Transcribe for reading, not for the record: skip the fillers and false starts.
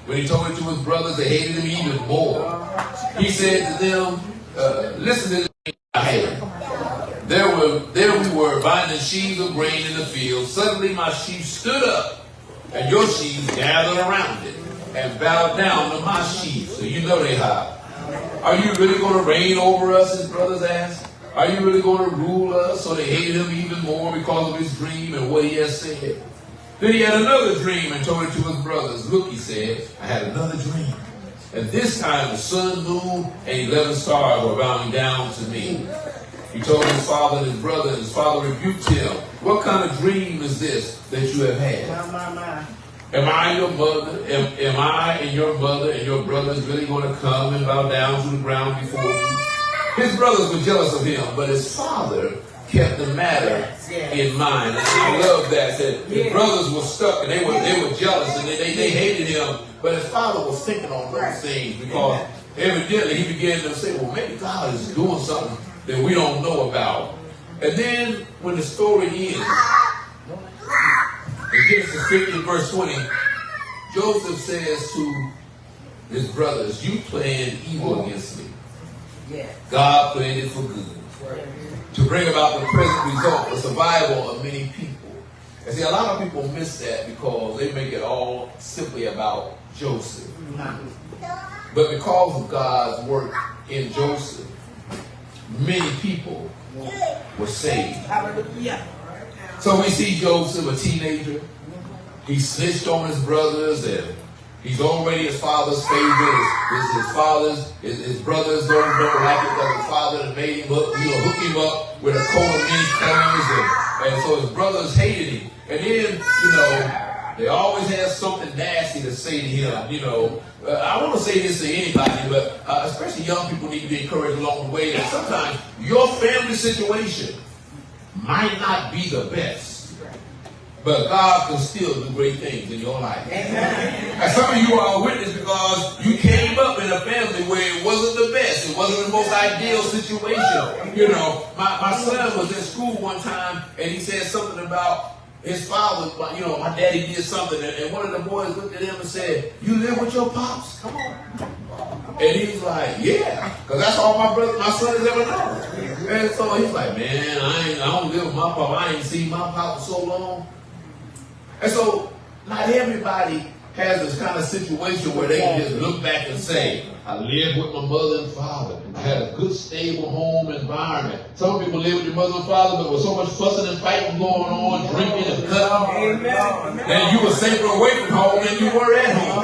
When he told it to his brothers, they hated him even more. He said to them, listen to this I had. There we were binding sheaves of grain in the field. Suddenly my sheep stood up, and your sheaves gathered around it and bowed down to my sheaves. So you know they hide. Are you really going to reign over us, his brothers asked? Are you really going to rule us? So they hated him even more because of his dream and what he had said. Then he had another dream and told it to his brothers. Look, he said, I had another dream. And this time the sun, moon, and 11 stars were bowing down to me. He told his father and his brother, and his father rebuked him. What kind of dream is this that you have had? Am I your mother? Am I and your mother and your brothers really going to come and bow down to the ground before you? His brothers were jealous of him, but his father kept the matter in mind. And I love that his brothers were stuck and they were jealous and they hated him. But his father was thinking on those things because evidently he began to say, well, maybe God is doing something that we don't know about. And then when the story ends, in Genesis 50 verse 20, Joseph says to his brothers, you planned evil against me. God planned it for good, to bring about the present result, the survival of many people. And see, a lot of people miss that because they make it all simply about Joseph. But because of God's work in Joseph, many people were saved. So we see Joseph, a teenager. He snitched on his brothers, and he's already his father's favorite. His brothers don't like it because his father had made him up, hook him up with a coat of many colors, and so his brothers hated him. And then, they always have something nasty to say to him. I want to say this to anybody, but especially young people need to be encouraged along the way that sometimes your family situation might not be the best, but God can still do great things in your life. And some of you are a witness because you came up in a family where it wasn't the best. It wasn't the most ideal situation. My son was in school one time and he said something about his father, my daddy did something, and one of the boys looked at him and said, you live with your pops? Come on. And he's like, yeah, because that's all my son has ever known. And so he's like, man, I don't live with my pop. I ain't seen my pop for so long. And so not everybody has this kind of situation where they can just look back and say, I lived with my mother and father. I had a good, stable home environment. Some people live with your mother and father, but with so much fussing and fighting going on, drinking and cutting, and you were safer away from home than you were at home.